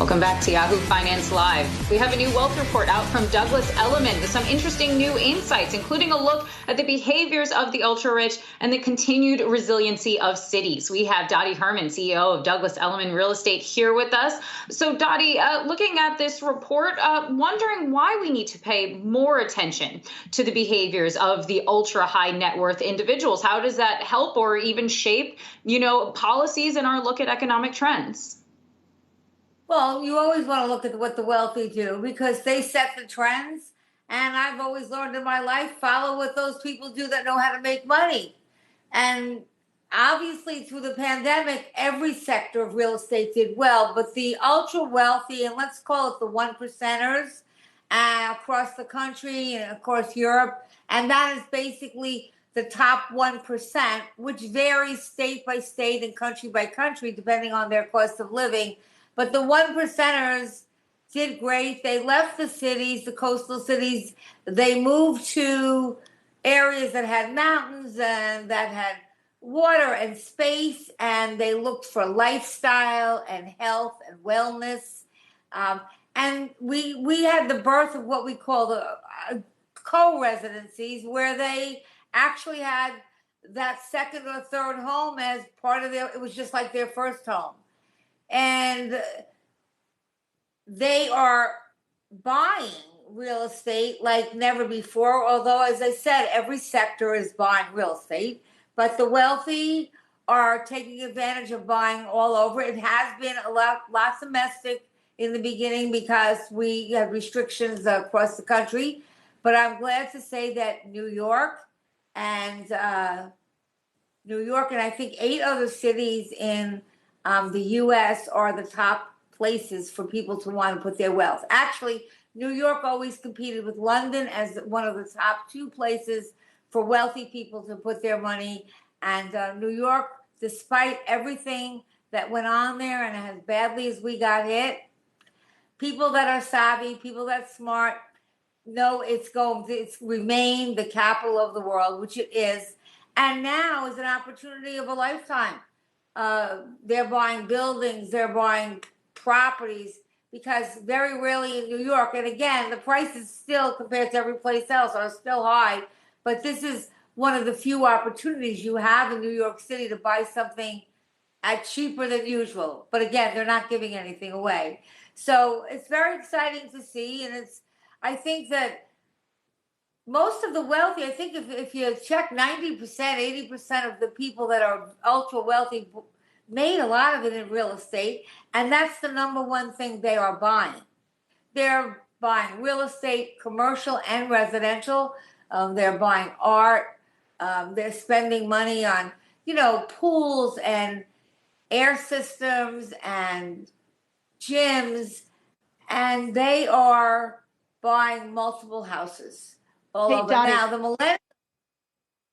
Welcome back to Yahoo Finance Live. We have a new wealth report out from Douglas Elliman with some interesting new insights, including a look at the behaviors of the ultra-rich and the continued resiliency of cities. We have Dottie Herman, CEO of Douglas Elliman Real Estate, here with us. So Dottie, looking at this report, wondering why we need to pay more attention to the behaviors of the ultra-high net worth individuals. How does that help or even shape, policies in our look at economic trends? Well, you always want to look at what the wealthy do because they set the trends. And I've always learned in my life, follow what those people do that know how to make money. And obviously through the pandemic, every sector of real estate did well, but the ultra wealthy, and let's call it the one percenters across the country and across Europe, and that is basically the top 1%, which varies state by state and country by country, depending on their cost of living. But the one percenters did great. They left the cities, the coastal cities. They moved to areas that had mountains and that had water and space, and they looked for lifestyle and health and wellness. And we had the birth of what we call the co-residencies, where they actually had that second or third home as part of it was just like their first home. And they are buying real estate like never before, although, as I said, every sector is buying real estate. But the wealthy are taking advantage of buying all over. It has been lots domestic in the beginning because we had restrictions across the country. But I'm glad to say that New York and I think 8 other cities in the U.S. are the top places for people to want to put their wealth. Actually, New York always competed with London as one of the top 2 places for wealthy people to put their money. And New York, despite everything that went on there and as badly as we got hit, people that are savvy, people that's smart, know it's remained the capital of the world, which it is. And now is an opportunity of a lifetime. They're buying buildings, they're buying properties, because very rarely in New York, and again, the prices still compared to every place else are still high, but this is one of the few opportunities you have in New York City to buy something at cheaper than usual. But again, they're not giving anything away. So it's very exciting to see, and I think that most of the wealthy, I think if you check 90%, 80% of the people that are ultra wealthy made a lot of it in real estate. And that's the number one thing they are buying. They're buying real estate, commercial and residential. They're buying art. They're spending money on, pools and air systems and gyms. And they are buying multiple houses. Hey, Dottie,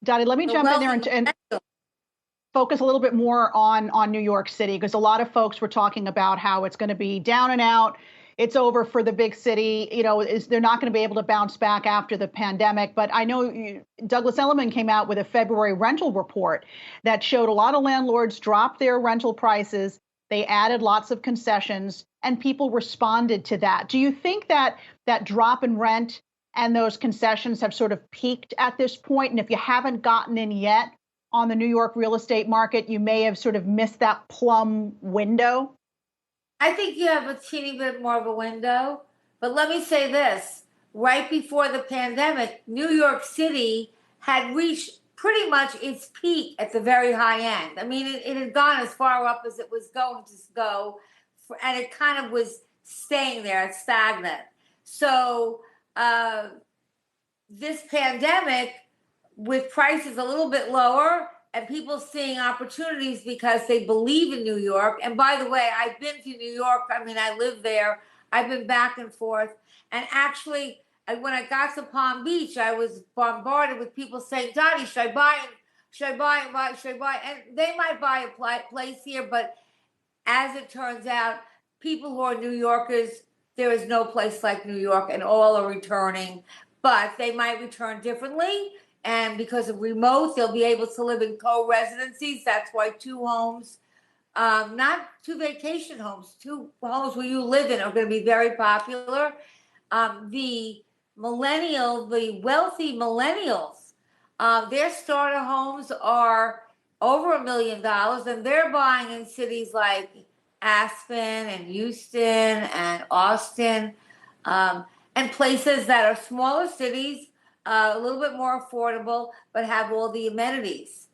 Dottie, let me jump in there and focus a little bit more on New York City, because a lot of folks were talking about how it's going to be down and out. It's over for the big city. They're not going to be able to bounce back after the pandemic. But I know Douglas Elliman came out with a February rental report that showed a lot of landlords dropped their rental prices. They added lots of concessions and people responded to that. Do you think that drop in rent and those concessions have sort of peaked at this point? And if you haven't gotten in yet on the New York real estate market, you may have sort of missed that plum window? I think you have a teeny bit more of a window. But let me say this. Right before the pandemic, New York City had reached pretty much its peak at the very high end. I mean, it had gone as far up as it was going to go, and it kind of was staying there, it's stagnant. So this pandemic, with prices a little bit lower and people seeing opportunities because they believe in New York. And by the way, I've been to New York. I mean, I live there. I've been back and forth. And actually, when I got to Palm Beach, I was bombarded with people saying, Dottie, should I buy? And they might buy a place here, but as it turns out, people who are New Yorkers, there is no place like New York, and all are returning. But they might return differently. And because of remote, they'll be able to live in co-residencies. That's why 2 homes not two vacation homes, two homes where you live in are going to be very popular. The wealthy millennials, their starter homes are over $1 million, and they're buying in cities like Aspen and Houston and Austin, and places that are smaller cities, a little bit more affordable, but have all the amenities.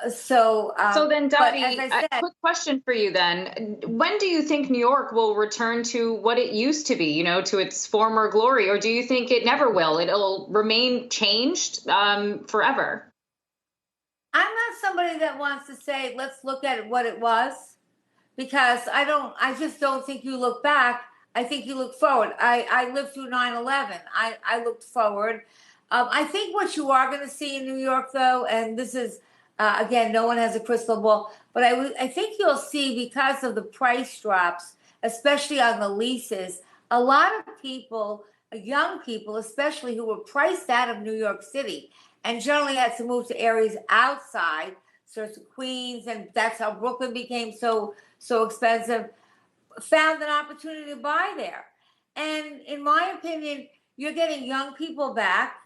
So then, Dottie, a quick question for you then. When do you think New York will return to what it used to be, you know, to its former glory? Or do you think it never will? It'll remain changed forever? I'm not somebody that wants to say, let's look at what it was, because I just don't think you look back. I think you look forward. I lived through 9/11. I looked forward. I think what you are going to see in New York, though, and this is, again, no one has a crystal ball, but I think you'll see, because of the price drops, especially on the leases, a lot of people, young people especially, who were priced out of New York City and generally had to move to areas outside, so to Queens, and that's how Brooklyn became so expensive, found an opportunity to buy there. And in my opinion, you're getting young people back.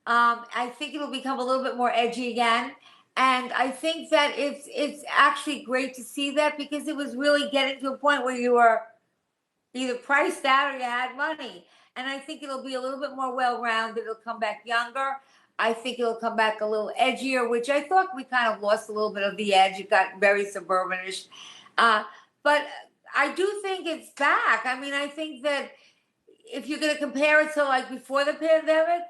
I think it'll become a little bit more edgy again. And I think that it's actually great to see that, because it was really getting to a point where you were either priced out or you had money. And I think it'll be a little bit more well-rounded. It'll come back younger. I think it'll come back a little edgier, which I thought we kind of lost a little bit of the edge. It got very suburbanish. But I do think it's back. I mean, I think that if you're going to compare it to like before the pandemic,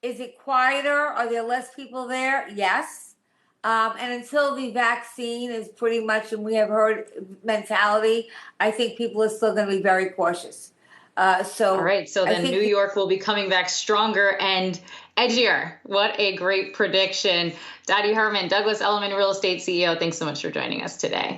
is it quieter? Are there less people there? Yes. And until the vaccine is pretty much, and we have heard mentality, I think people are still going to be very cautious. All right. So then New York will be coming back stronger and edgier. What a great prediction. Dottie Herman, Douglas Elliman Real Estate CEO. Thanks so much for joining us today.